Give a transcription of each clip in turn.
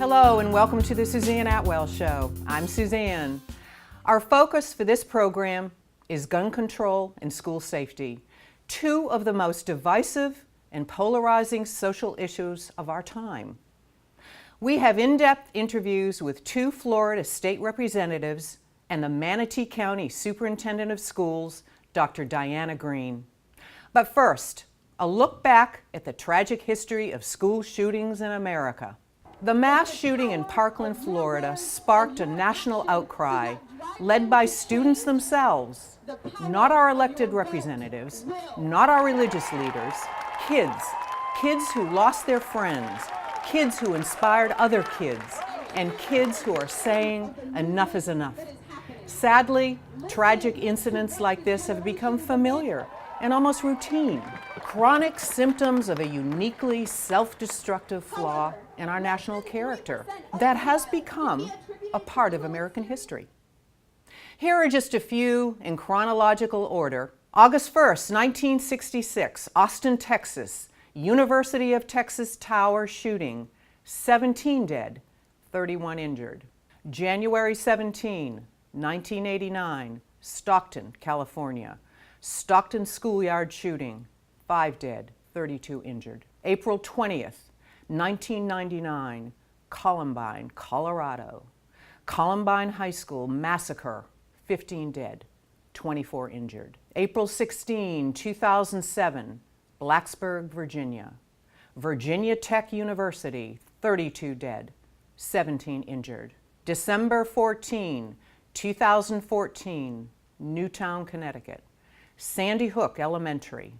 Hello and welcome to the Suzanne Atwell Show. I'm Suzanne. Our focus for this program is gun control and school safety, two of the most divisive and polarizing social issues of our time. We have in-depth interviews with two Florida state representatives and the Manatee County Superintendent of Schools, Dr. Diana Green. But first, a look back at the tragic history of school shootings in America. The mass shooting in Parkland, Florida sparked a national outcry led by students themselves, not our elected representatives, not our religious leaders, kids who lost their friends, kids who inspired other kids, and kids who are saying enough is enough. Sadly, tragic incidents like this have become familiar and almost routine, chronic symptoms of a uniquely self-destructive flaw in our national character that has become a part of American history. Here are just a few in chronological order. August 1st, 1966, Austin, Texas, University of Texas Tower shooting, 17 dead, 31 injured. January 17, 1989, Stockton, California, Stockton schoolyard shooting, 5 dead, 32 injured. April 20th, 1999, Columbine, Colorado, Columbine High School massacre, 15 dead, 24 injured. April 16, 2007, Blacksburg, Virginia, Virginia Tech University, 32 dead, 17 injured. December 14, 2014, Newtown, Connecticut, Sandy Hook Elementary,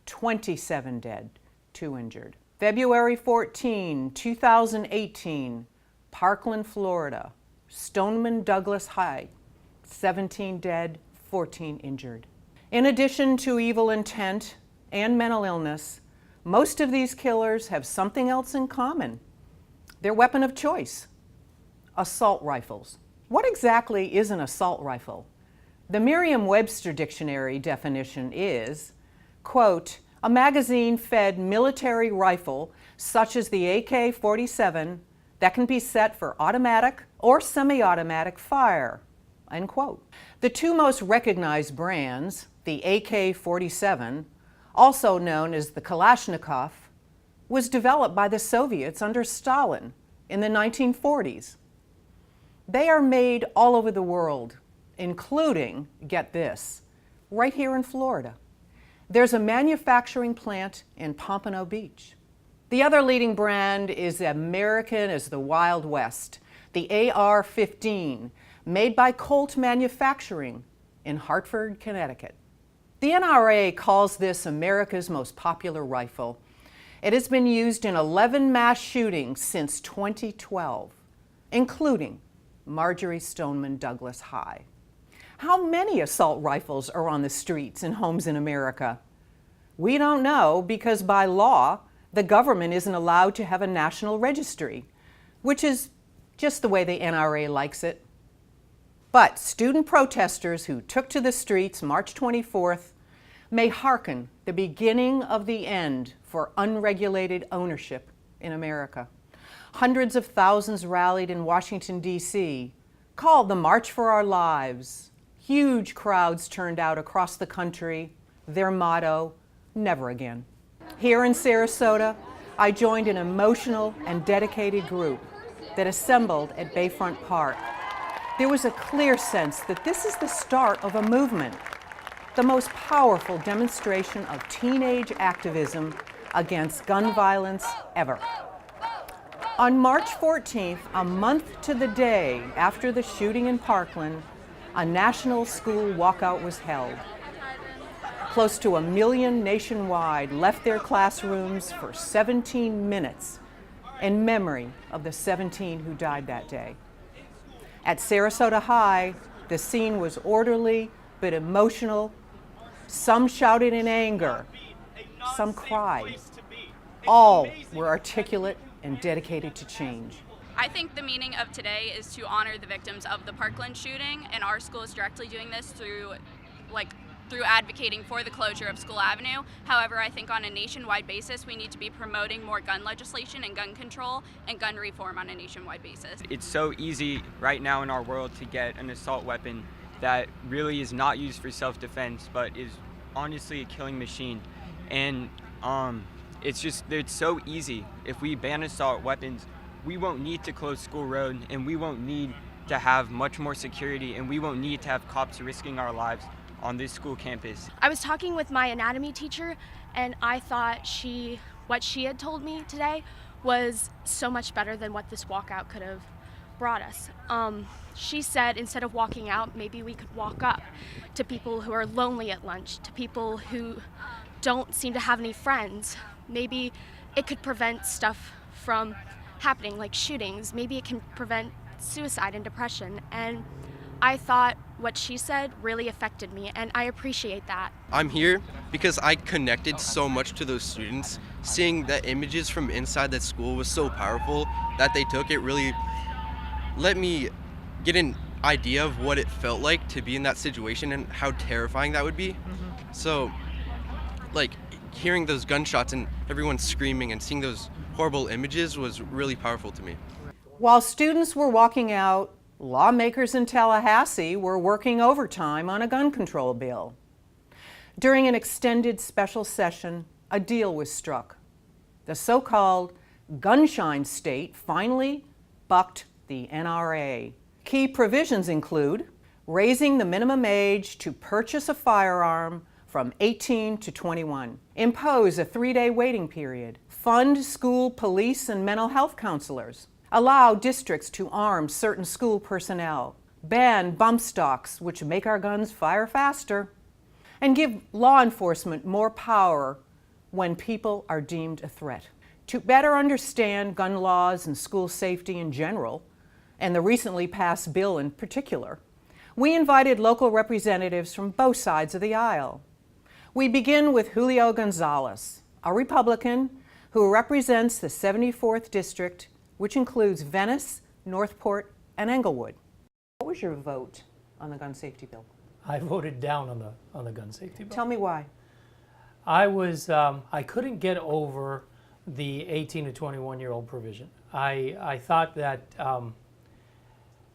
27 dead, 2 injured. February 14, 2018, Parkland, Florida, Stoneman Douglas High, 17 dead, 14 injured. In addition to evil intent and mental illness, most of these killers have something else in common. Their weapon of choice, assault rifles. What exactly is an assault rifle? The Merriam-Webster dictionary definition is, quote, a magazine-fed military rifle such as the AK-47 that can be set for automatic or semi-automatic fire, end quote. The two most recognized brands, the AK-47, also known as the Kalashnikov, was developed by the Soviets under Stalin in the 1940s. They are made all over the world, including, get this, right here in Florida. There's a manufacturing plant in Pompano Beach. The other leading brand is American as the Wild West, the AR-15, made by Colt Manufacturing in Hartford, Connecticut. The NRA calls this America's most popular rifle. It has been used in 11 mass shootings since 2012, including Marjory Stoneman Douglas High. How many assault rifles are on the streets and homes in America? We don't know because by law, the government isn't allowed to have a national registry, which is just the way the NRA likes it. But student protesters who took to the streets March 24th may hearken the beginning of the end for unregulated ownership in America. Hundreds of thousands rallied in Washington, D.C., called the March for Our Lives. Huge crowds turned out across the country. Their motto, never again. Here in Sarasota, I joined an emotional and dedicated group that assembled at Bayfront Park. There was a clear sense that this is the start of a movement, the most powerful demonstration of teenage activism against gun violence ever. On March 14th, a month to the day after the shooting in Parkland, a national school walkout was held. Close to 1 million nationwide left their classrooms for 17 minutes in memory of the 17 who died that day. At Sarasota High, the scene was orderly but emotional. Some shouted in anger, some cried. All were articulate and dedicated to change. I think the meaning of today is to honor the victims of the Parkland shooting, and our school is directly doing this through through advocating for the closure of School Avenue. However, I think on a nationwide basis, we need to be promoting more gun legislation and gun control and gun reform on a nationwide basis. It's so easy right now in our world to get an assault weapon that really is not used for self-defense, but is honestly a killing machine. And it's so easy. If we ban assault weapons, we won't need to close School Road, and we won't need to have much more security, and we won't need to have cops risking our lives on this school campus. I was talking with my anatomy teacher, and I thought what she had told me today was so much better than what this walkout could have brought us. She said instead of walking out, maybe we could walk up to people who are lonely at lunch, to people who don't seem to have any friends. Maybe it could prevent stuff from happening, like shootings. Maybe it can prevent suicide and depression. And I thought what she said really affected me, and I appreciate that. I'm here because I connected so much to those students. Seeing the images from inside that school was so powerful that they took. It really let me get an idea of what it felt like to be in that situation and how terrifying that would be. So, like, hearing those gunshots and everyone screaming and seeing those horrible images was really powerful to me. While students were walking out, lawmakers in Tallahassee were working overtime on a gun control bill. During an extended special session, a deal was struck. The so-called gunshine state finally bucked the NRA. Key provisions include raising the minimum age to purchase a firearm from 18 to 21, impose a 3-day waiting period, fund school police and mental health counselors, allow districts to arm certain school personnel, ban bump stocks, which make our guns fire faster, and give law enforcement more power when people are deemed a threat. To better understand gun laws and school safety in general, and the recently passed bill in particular, we invited local representatives from both sides of the aisle. We begin with Julio Gonzalez, a Republican who represents the 74th District, which includes Venice, Northport, and Englewood. What was your vote on the gun safety bill? I voted down on the gun safety bill. Tell me why. I couldn't get over the 18 to 21-year-old provision. I thought that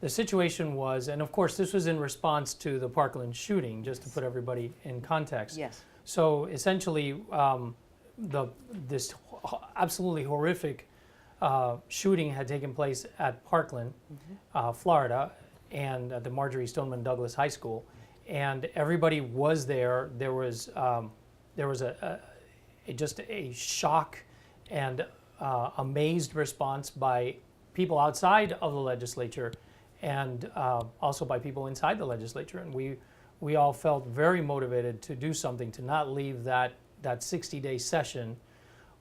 the situation was, and of course this was in response to the Parkland shooting, just to put everybody in context. Yes. So essentially, this absolutely horrific shooting had taken place at Parkland, Florida, and at the Marjorie Stoneman Douglas High School, and everybody was there. There was just a shock and amazed response by people outside of the legislature, and also by people inside the legislature. And we all felt very motivated to do something, to not leave that 60-day session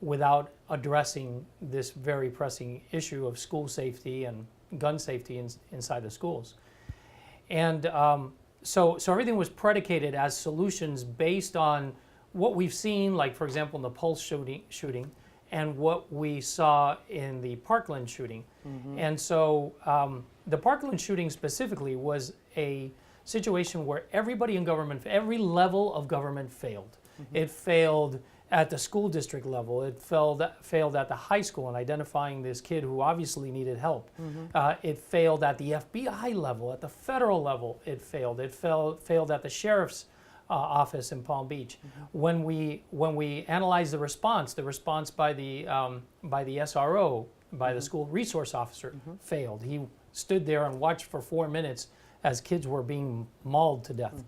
without addressing this very pressing issue of school safety and gun safety inside the schools. And so everything was predicated as solutions based on what we've seen, like for example in the Pulse shooting, and what we saw in the Parkland shooting. And so the Parkland shooting specifically was a situation where everybody in government, every level of government failed. It failed at the school district level. It failed at the high school in identifying this kid who obviously needed help. It failed at the FBI level, at the federal level. It failed. It failed at the sheriff's office in Palm Beach. When we analyzed the response by the SRO, by the school resource officer, failed. He stood there and watched for 4 minutes as kids were being mauled to death.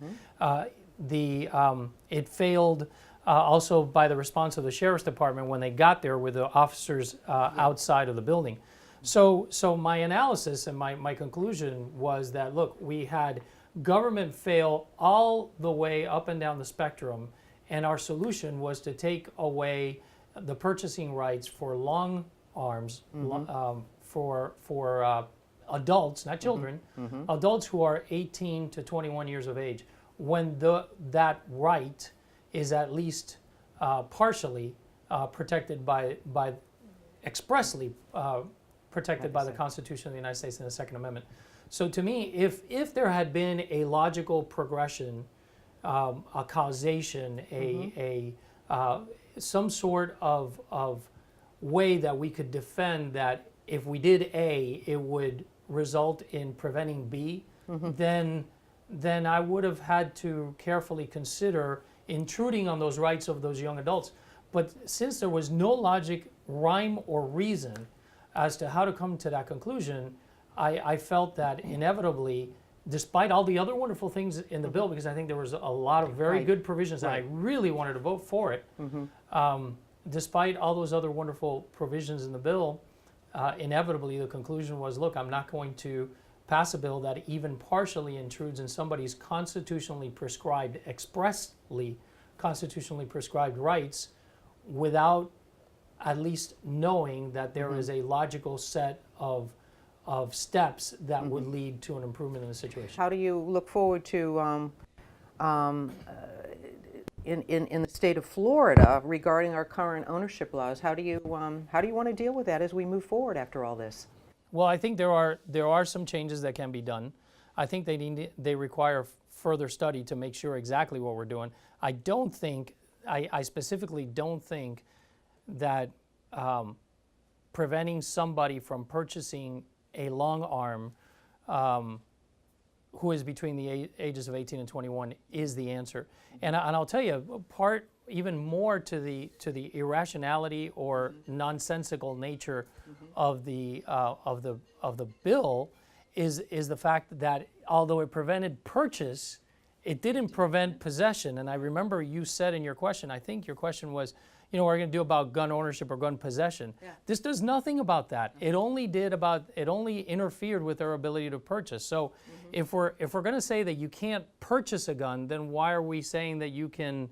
It failed also by the response of the sheriff's department when they got there with the officers outside of the building. So my analysis and my conclusion was that, look, we had government fail all the way up and down the spectrum, and our solution was to take away the purchasing rights for long arms for adults, not children, adults who are 18 to 21 years of age, when that right is at least partially protected by expressly protected by the Constitution of the United States and the Second Amendment. So to me, if there had been a logical progression a causation, some sort of way that we could defend that if we did A, it would result in preventing B, then I would have had to carefully consider intruding on those rights of those young adults. But since there was no logic, rhyme, or reason as to how to come to that conclusion, I felt that inevitably, despite all the other wonderful things in the bill, because I think there was a lot of very good provisions, and I really wanted to vote for it, despite all those other wonderful provisions in the bill, inevitably the conclusion was, look, I'm not going to pass a bill that even partially intrudes in somebody's constitutionally prescribed, expressly constitutionally prescribed rights without at least knowing that there is a logical set of steps that would lead to an improvement in the situation. How do you look forward to in the state of Florida regarding our current ownership laws? How do you want to deal with that as we move forward after all this? Well, I think there are some changes that can be done. I think they require further study to make sure exactly what we're doing. I specifically don't think that preventing somebody from purchasing a long arm who is between the ages of 18 and 21 is the answer. And I'll tell you, even more to the irrationality or nonsensical nature of the bill is the fact that although it prevented purchase, it didn't prevent possession. And I remember you said in your question, I think your question was, what are you going to do about gun ownership or gun possession? Yeah. This does nothing about that. It only interfered with their ability to purchase. So if we're going to say that you can't purchase a gun, then why are we saying that you can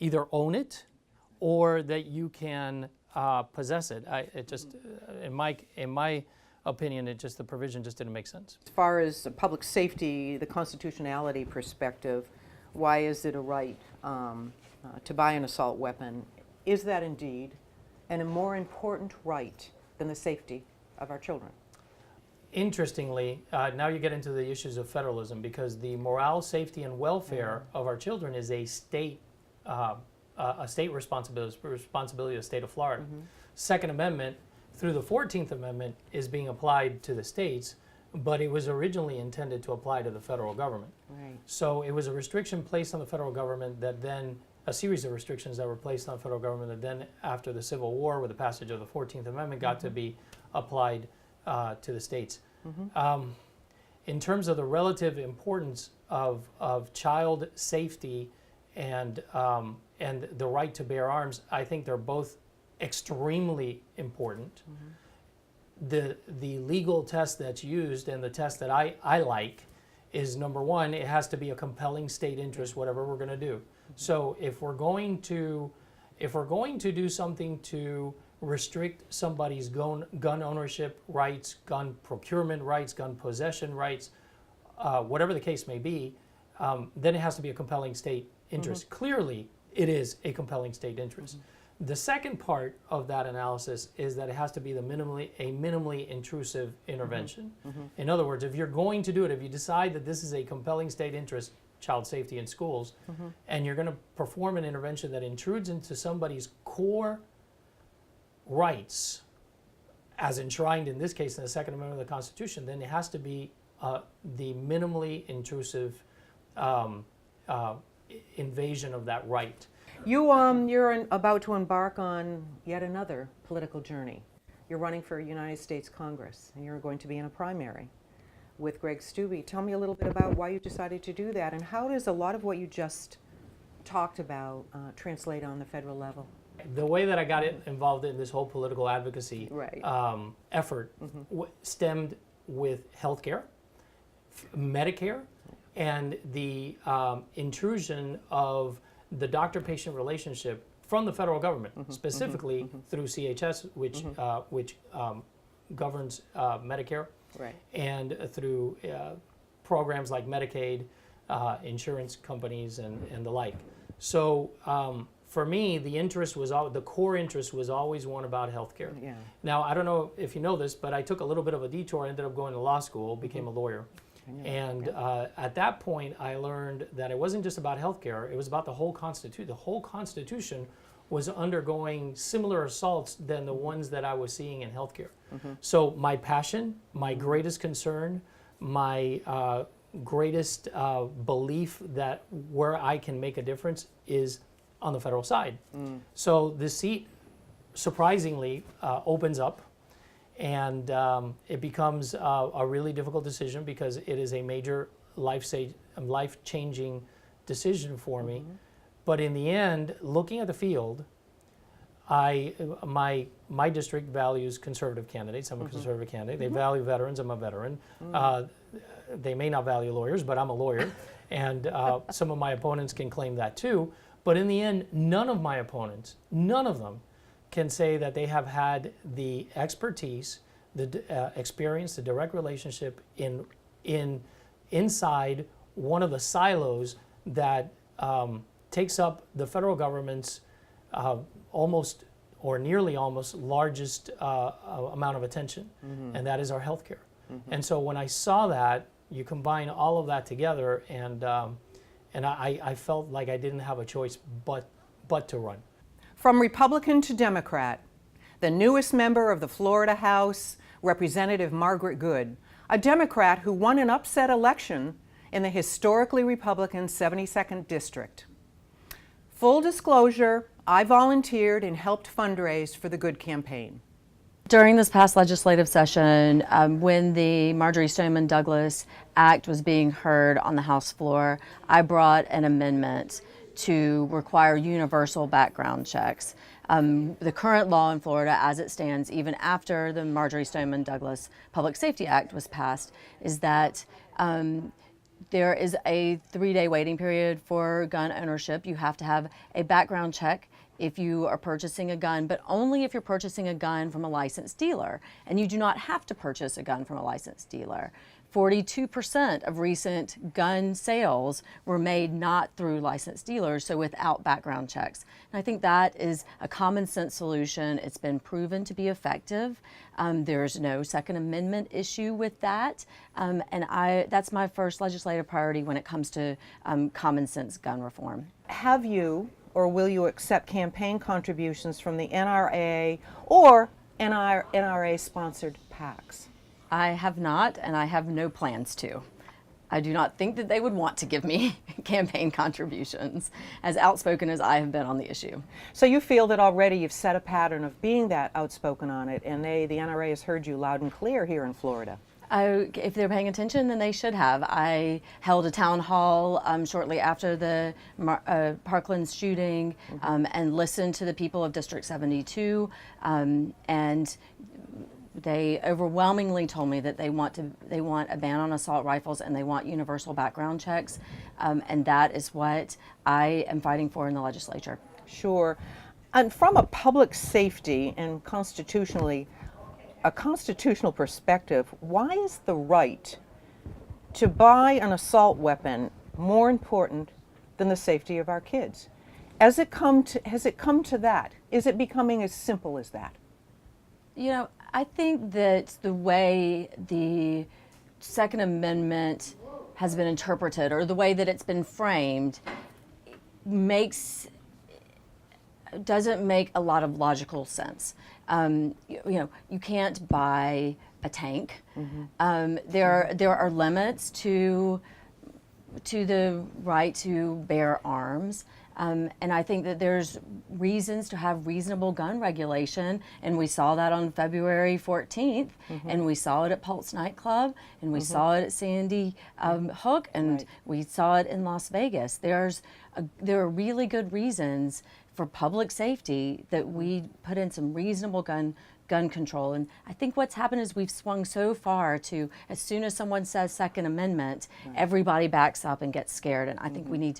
either own it or that you can possess it? In my opinion, the provision just didn't make sense. As far as public safety, the constitutionality perspective, why is it a right to buy an assault weapon? Is that indeed a more important right than the safety of our children? Interestingly, now you get into the issues of federalism, because the morale, safety, and welfare of our children is a state responsibility of the state of Florida. Second Amendment, through the 14th Amendment, is being applied to the states, but it was originally intended to apply to the federal government. Right. So it was a restriction placed on the federal government that then, a series of restrictions that were placed on the federal government that then, after the Civil War, with the passage of the 14th Amendment, got to be applied to the states. In terms of the relative importance of child safety and the right to bear arms, I think they're both extremely important. The legal test that's used, and the test that I like, is number one, it has to be a compelling state interest, whatever we're going to do. So if we're going to do something to restrict somebody's gun ownership rights, gun procurement rights, gun possession rights, whatever the case may be, then it has to be a compelling state interest. Clearly, it is a compelling state interest. The second part of that analysis is that it has to be a minimally intrusive intervention. In other words, if you're going to do it, if you decide that this is a compelling state interest, child safety in schools, and you're going to perform an intervention that intrudes into somebody's core rights, as enshrined in this case in the Second Amendment of the Constitution, then it has to be the minimally intrusive invasion of that right. You're about to embark on yet another political journey. You're running for United States Congress, and you're going to be in a primary with Greg Steube. Tell me a little bit about why you decided to do that, and how does a lot of what you just talked about translate on the federal level? The way that I got involved in this whole political advocacy effort stemmed with healthcare, Medicare, and the intrusion of the doctor-patient relationship from the federal government, specifically through CHS, which governs Medicare, and through programs like Medicaid, insurance companies, and the like. So for me, the core interest was always one about healthcare. Now, I don't know if you know this, but I took a little bit of a detour. I ended up going to law school, became a lawyer. And at that point, I learned that it wasn't just about healthcare, it was about the whole Constitution. The whole Constitution was undergoing similar assaults than the ones that I was seeing in healthcare. So my passion, my greatest concern, my greatest belief that where I can make a difference is on the federal side. So the seat surprisingly opens up, and it becomes a really difficult decision because it is a major life-changing decision for me. But in the end, looking at the field, my district values conservative candidates. I'm a conservative candidate. They value veterans. I'm a veteran. They may not value lawyers, but I'm a lawyer. And some of my opponents can claim that too. But in the end, none of my opponents, none of them, can say that they have had the expertise, the experience, the direct relationship inside one of the silos that takes up the federal government's almost or nearly almost largest amount of attention, and that is our healthcare. And so when I saw that, you combine all of that together, and I felt like I didn't have a choice but to run. From Republican to Democrat, the newest member of the Florida House, Representative Margaret Good, a Democrat who won an upset election in the historically Republican 72nd District. Full disclosure, I volunteered and helped fundraise for the Good campaign. During this past legislative session, when the Marjorie Stoneman Douglas Act was being heard on the House floor, I brought an amendment to require universal background checks. The current law in Florida, as it stands, even after the Marjorie Stoneman Douglas Public Safety Act was passed, is that there is a 3-day waiting period for gun ownership. You have to have a background check if you are purchasing a gun, but only if you're purchasing a gun from a licensed dealer. And you do not have to purchase a gun from a licensed dealer. 42% of recent gun sales were made not through licensed dealers, so without background checks. And I think that is a common sense solution. It's been proven to be effective. There's no Second Amendment issue with that. And that's my first legislative priority when it comes to common sense gun reform. Have you or will you accept campaign contributions from the NRA or NRA-sponsored PACs? I have not, and I have no plans to. I do not think that they would want to give me campaign contributions, as outspoken as I have been on the issue. So you feel that already you've set a pattern of being that outspoken on it, and the NRA has heard you loud and clear here in Florida. If they're paying attention, then they should have. I held a town hall shortly after the Parkland shooting and listened to the people of District 72, and they overwhelmingly told me that they want a ban on assault rifles and they want universal background checks, and that is what I am fighting for in the legislature. Sure. And from a public safety and a constitutional perspective, why is the right to buy an assault weapon more important than the safety of our kids? Has it come to that? Is it becoming as simple as that? You know, I think that the way the Second Amendment has been interpreted, or the way that it's been framed, doesn't make a lot of logical sense. You can't buy a tank. There are limits to the right to bear arms. And I think that there's reasons to have reasonable gun regulation, and we saw that on February 14th, and we saw it at Pulse nightclub, and we saw it at Sandy Hook, and we saw it in Las Vegas. There are really good reasons for public safety that we put in some reasonable gun control. And I think what's happened is we've swung so far to, as soon as someone says Second Amendment, everybody backs up and gets scared. And I think we need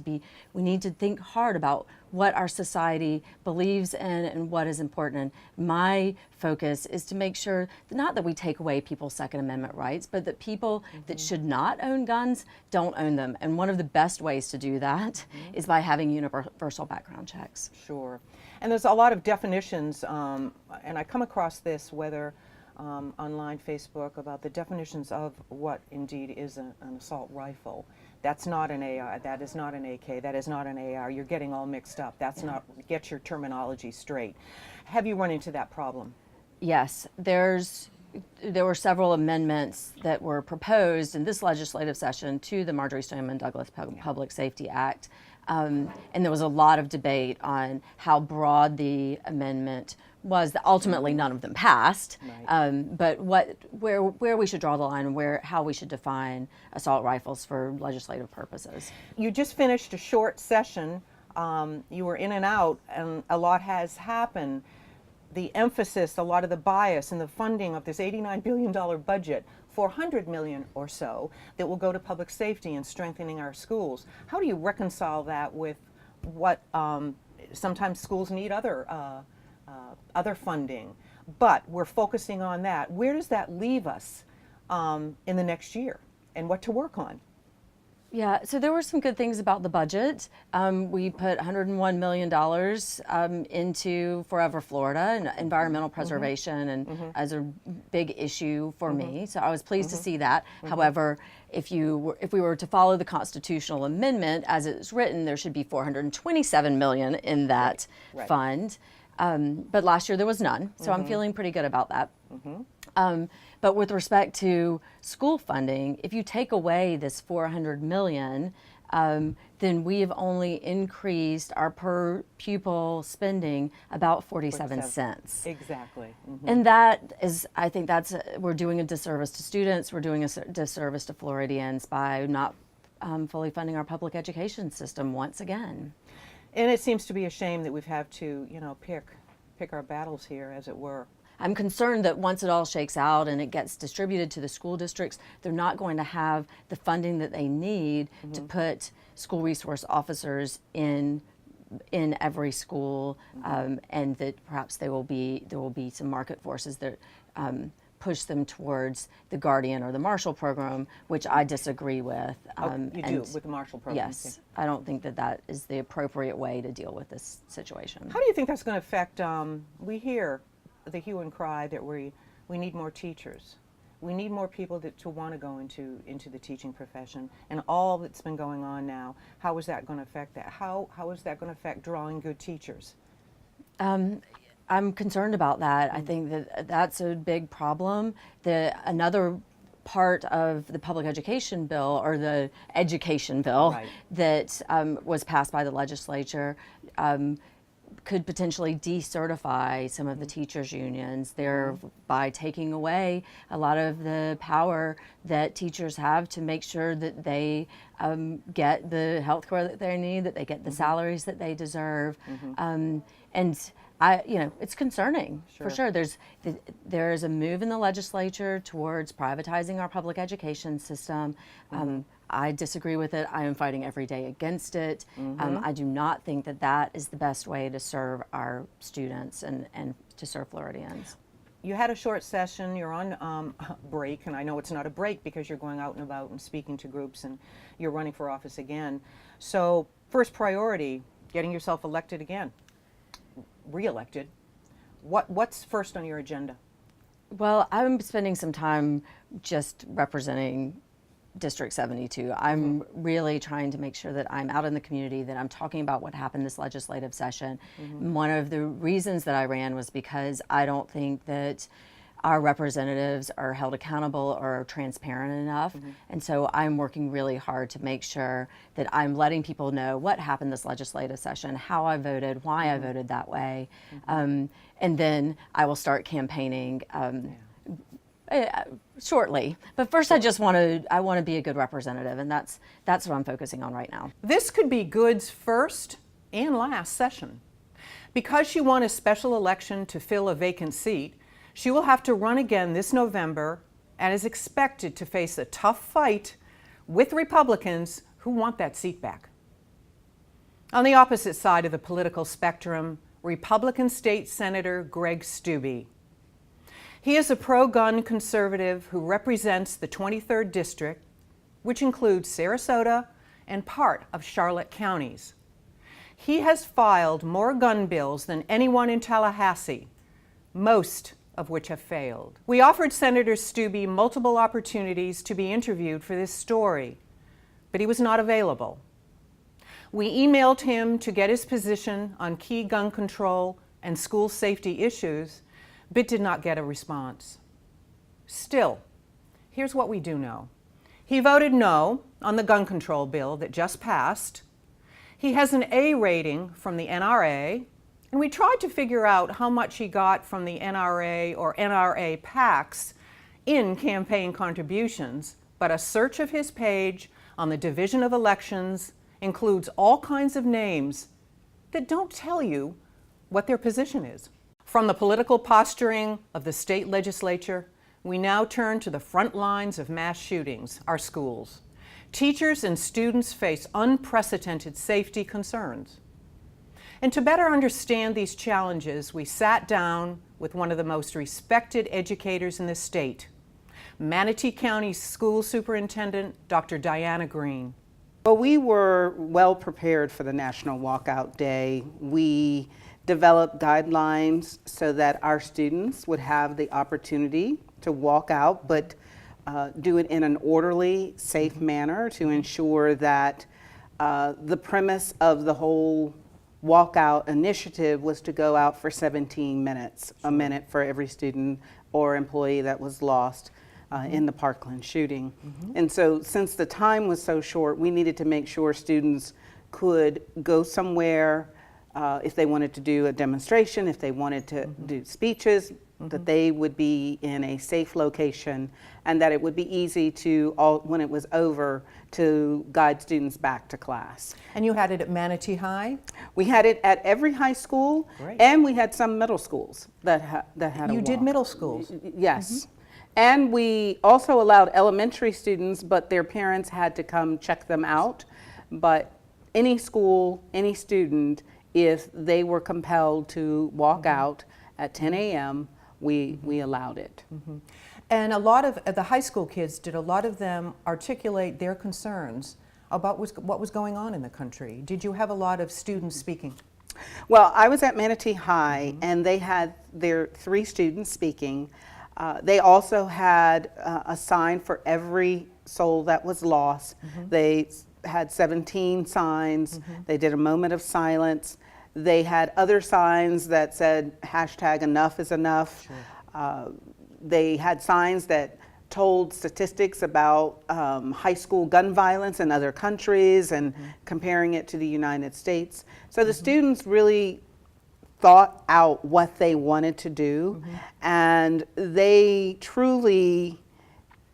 to think hard about what our society believes in and what is important. And my focus is to make sure that not that we take away people's Second Amendment rights, but that people that should not own guns don't own them. And one of the best ways to do that is by having universal background checks. Sure. And there's a lot of definitions, and I come across this whether online, Facebook, about the definitions of what indeed is an assault rifle. That's not an AR, that is not an AK, that is not an AR. You're getting all mixed up. That's not, get your terminology straight. Have you run into that problem? Yes, there were several amendments that were proposed in this legislative session to the Marjorie Stoneman Douglas Public Safety Act. And there was a lot of debate on how broad the amendment was. That ultimately none of them passed. Right. But where we should draw the line and how we should define assault rifles for legislative purposes. You just finished a short session. You were in and out, and a lot has happened. The emphasis, a lot of the bias and the funding of this $89 billion budget, $400 million or so, that will go to public safety and strengthening our schools. How do you reconcile that with what sometimes schools need other funding, but we're focusing on that? Where does that leave us in the next year, and what to work on? Yeah, so there were some good things about the budget. We put $101 million into Forever Florida and environmental preservation, and as a big issue for me. So I was pleased to see that. However, if we were to follow the constitutional amendment as it's written, there should be $427 million in that fund. But last year there was none, so I'm feeling pretty good about that. But with respect to school funding, if you take away this $400 million, then we have only increased our per pupil spending about 47 cents. Exactly. And that is, I think we're doing a disservice to students, we're doing a disservice to Floridians by not fully funding our public education system once again. And it seems to be a shame that we've had to, pick our battles here, as it were. I'm concerned that once it all shakes out and it gets distributed to the school districts, they're not going to have the funding that they need to put school resource officers in every school, and that perhaps there will be some market forces that push them towards the Guardian or the Marshall program, which I disagree with. You do, with the Marshall program? Yes, I don't think that is the appropriate way to deal with this situation. How do you think that's going to affect, we hear the hue and cry that we need more teachers. We need more people to want to go into the teaching profession, and all that's been going on now. How is that going to affect that? How is that going to affect drawing good teachers? I'm concerned about that. I think that's a big problem. Another part of the public education bill, or the education bill, that was passed by the legislature could potentially decertify some of the teachers' unions, thereby taking away a lot of the power that teachers have to make sure that they get the health care that they need, that they get the salaries that they deserve. And it's concerning, for sure. There is a move in the legislature towards privatizing our public education system. I disagree with it. I am fighting every day against it. I do not think that is the best way to serve our students and to serve Floridians. You had a short session, you're on break, and I know it's not a break because you're going out and about and speaking to groups, and you're running for office again. So first priority, getting yourself elected again, re-elected. What's first on your agenda? Well, I'm spending some time just representing District 72. I'm really trying to make sure that I'm out in the community, that I'm talking about what happened this legislative session. One of the reasons that I ran was because I don't think that our representatives are held accountable or transparent enough. And so I'm working really hard to make sure that I'm letting people know what happened this legislative session, how I voted, why I voted that way. And then I will start campaigning shortly. But first I want to be a good representative, and that's what I'm focusing on right now. This could be Good's first and last session. Because she won a special election to fill a vacant seat, she will have to run again this November and is expected to face a tough fight with Republicans who want that seat back. On the opposite side of the political spectrum, Republican State Senator Greg Steube. He is a pro-gun conservative who represents the 23rd District, which includes Sarasota and part of Charlotte counties. He has filed more gun bills than anyone in Tallahassee, most of which have failed. We offered Senator Stubbe multiple opportunities to be interviewed for this story, but he was not available. We emailed him to get his position on key gun control and school safety issues, but did not get a response. Still, here's what we do know. He voted no on the gun control bill that just passed. He has an A rating from the NRA, and we tried to figure out how much he got from the NRA or NRA PACs in campaign contributions, but a search of his page on the Division of Elections includes all kinds of names that don't tell you what their position is. From the political posturing of the state legislature, we now turn to the front lines of mass shootings, our schools. Teachers and students face unprecedented safety concerns. And to better understand these challenges, we sat down with one of the most respected educators in the state, Manatee County School Superintendent, Dr. Diana Green. Well, we were well prepared for the National Walkout Day. We developed guidelines so that our students would have the opportunity to walk out, but do it in an orderly, safe manner to ensure that the premise of the whole walkout initiative was to go out for 17 minutes, a minute for every student or employee that was lost in the Parkland shooting. And so since the time was so short, we needed to make sure students could go somewhere if they wanted to do a demonstration, if they wanted to do speeches, that they would be in a safe location and that it would be easy to, when it was over, to guide students back to class. And you had it at Manatee High? We had it at every high school. Great. And we had some middle schools that had a You did walk. middle schools? Yes. And we also allowed elementary students, but their parents had to come check them out. But any school, any student, if they were compelled to walk out at 10 a.m., we allowed it. And a lot of the high school kids, did a lot of them articulate their concerns about what was going on in the country? Did you have a lot of students speaking? Well, I was at Manatee High, and they had their 3 students speaking. They also had a sign for every soul that was lost. They had 17 signs. They did a moment of silence. They had other signs that said hashtag enough is enough. They had signs that told statistics about high school gun violence in other countries and comparing it to the United States. So the students really thought out what they wanted to do, and they truly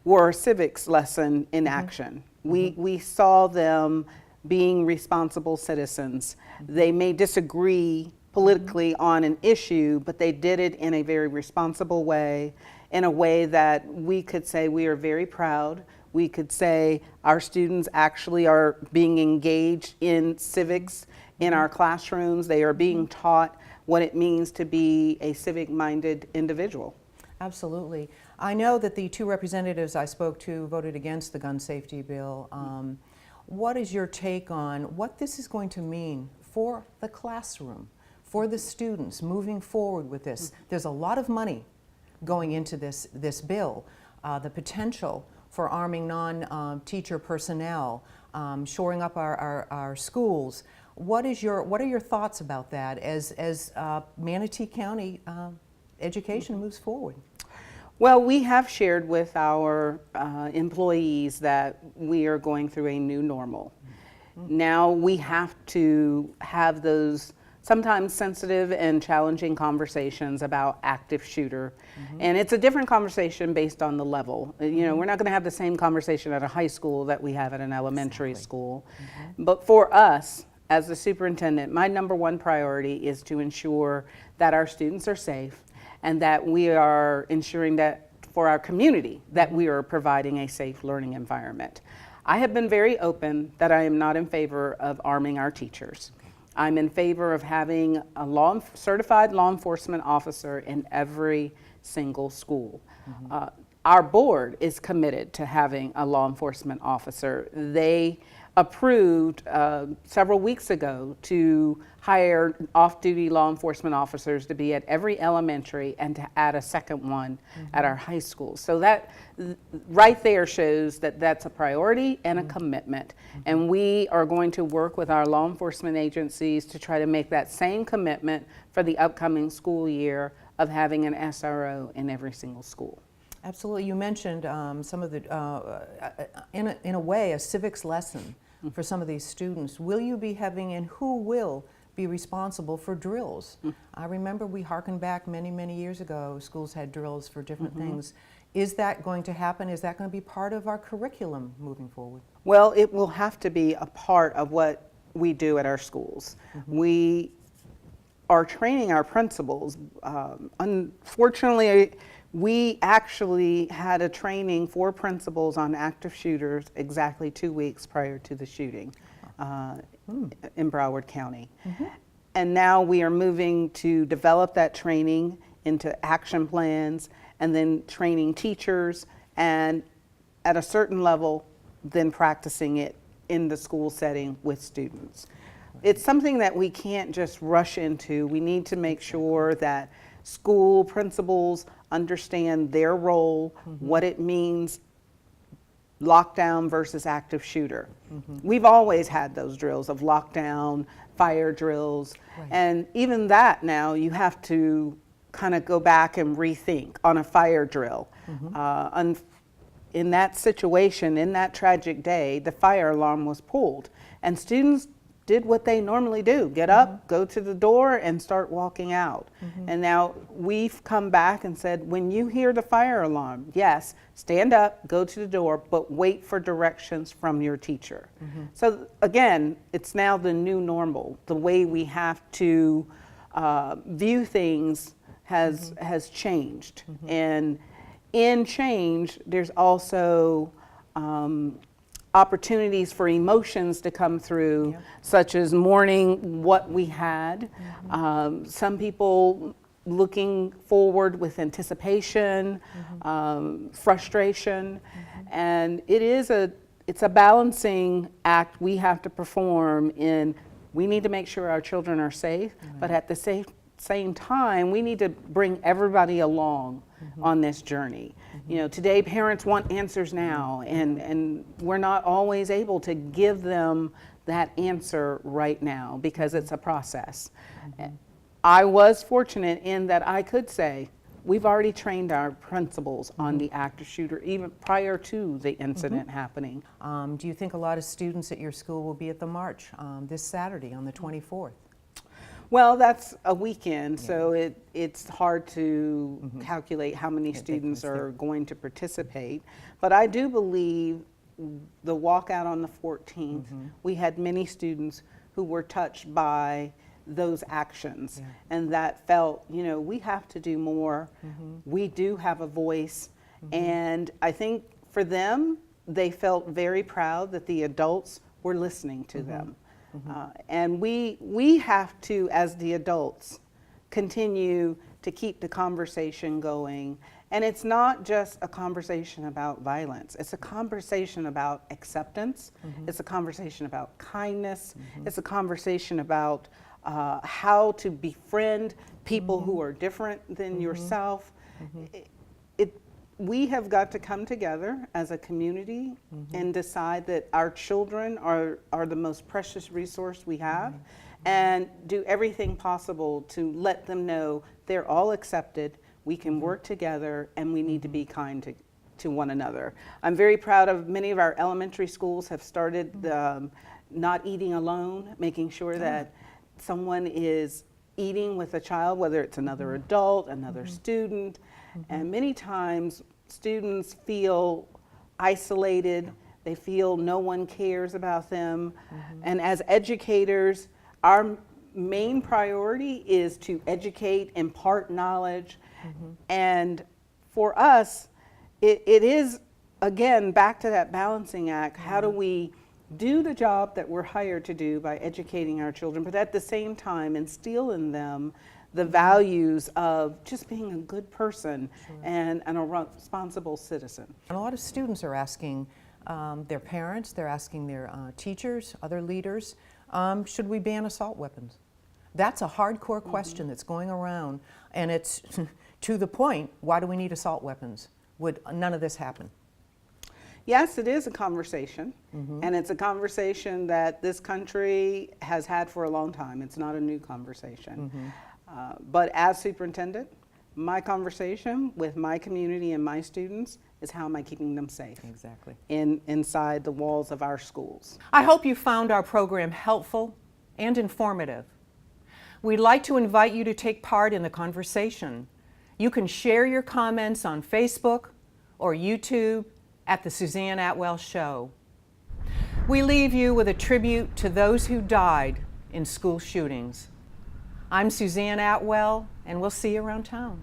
were a civics lesson in action. We saw them being responsible citizens. They may disagree politically on an issue, but they did it in a very responsible way, in a way that we could say we are very proud. We could say our students actually are being engaged in civics in our classrooms. They are being taught what it means to be a civic-minded individual. Absolutely. I know that the 2 representatives I spoke to voted against the gun safety bill. What is your take on what this is going to mean for the classroom, for the students moving forward with this? There's a lot of money going into this bill. The potential for arming non-teacher personnel, shoring up our schools. What are your thoughts about that as Manatee County education moves forward? Well, we have shared with our employees that we are going through a new normal. Now we have to have those sometimes sensitive and challenging conversations about active shooter. And it's a different conversation based on the level. You know, we're not going to have the same conversation at a high school that we have at an elementary school. But for us, as the superintendent, my #1 priority is to ensure that our students are safe and that we are ensuring that for our community, that we are providing a safe learning environment. I have been very open that I am not in favor of arming our teachers. I'm in favor of having a certified law enforcement officer in every single school. Our board is committed to having a law enforcement officer. They approved several weeks ago to hire off-duty law enforcement officers to be at every elementary and to add a second one at our high school. So that right there shows that that's a priority and a commitment. And we are going to work with our law enforcement agencies to try to make that same commitment for the upcoming school year of having an SRO in every single school. Absolutely. You mentioned some of the, in a way, a civics lesson for some of these students. Will you be having, and who will be responsible for drills? I remember we harkened back many, many years ago, schools had drills for different things. Is that going to happen? Is that going to be part of our curriculum moving forward? Well, it will have to be a part of what we do at our schools. We are training our principals. Unfortunately, we actually had a training for principals on active shooters exactly 2 weeks prior to the shooting in Broward County. And now we are moving to develop that training into action plans and then training teachers, and at a certain level, then practicing it in the school setting with students. It's something that we can't just rush into. We need to make sure that school principals understand their role, what it means, lockdown versus active shooter. We've always had those drills of lockdown, fire drills, and even that now you have to kind of go back and rethink on a fire drill. In that situation, in that tragic day, the fire alarm was pulled, and students did what they normally do, get up, go to the door, and start walking out. And now we've come back and said, when you hear the fire alarm, yes, stand up, go to the door, but wait for directions from your teacher. So again, it's now the new normal. The way we have to view things has changed. And in change, there's also opportunities for emotions to come through, such as mourning what we had. Some people looking forward with anticipation, frustration, and it's a balancing act we have to perform. In we need to make sure our children are safe, but at the same time, we need to bring everybody along on this journey. You know, today parents want answers now, and we're not always able to give them that answer right now because it's a process. I was fortunate in that I could say, we've already trained our principals on the active shooter even prior to the incident happening. Do you think a lot of students at your school will be at the march this Saturday on the 24th? Well, that's a weekend, so it's hard to calculate how many students are going to participate. But I do believe the walkout on the 14th, we had many students who were touched by those actions and that felt, you know, we have to do more. We do have a voice. And I think for them, they felt very proud that the adults were listening to them. And we have to, as the adults, continue to keep the conversation going. And it's not just a conversation about violence. It's a conversation about acceptance. It's a conversation about kindness. It's a conversation about how to befriend people who are different than yourself. We have got to come together as a community and decide that our children are the most precious resource we have, and do everything possible to let them know they're all accepted, we can work together, and we need to be kind to one another. I'm very proud of many of our elementary schools have started not eating alone, making sure that someone is eating with a child, whether it's another adult, another student. And many times students feel isolated, they feel no one cares about them. And as educators, our main priority is to educate, impart knowledge. And for us, it is, again, back to that balancing act. How do we do the job that we're hired to do by educating our children, but at the same time instill in them the values of just being a good person and a responsible citizen. And a lot of students are asking their parents, they're asking their teachers, other leaders, should we ban assault weapons? That's a hardcore question that's going around, and it's to the point, why do we need assault weapons? Would none of this happen? Yes, it is a conversation, and it's a conversation that this country has had for a long time. It's not a new conversation. But as superintendent, my conversation with my community and my students is how am I keeping them safe? Exactly. Inside the walls of our schools. I hope you found our program helpful and informative. We'd like to invite you to take part in the conversation. You can share your comments on Facebook or YouTube at the Suzanne Atwell Show. We leave you with a tribute to those who died in school shootings. I'm Suzanne Atwell, and we'll see you around town.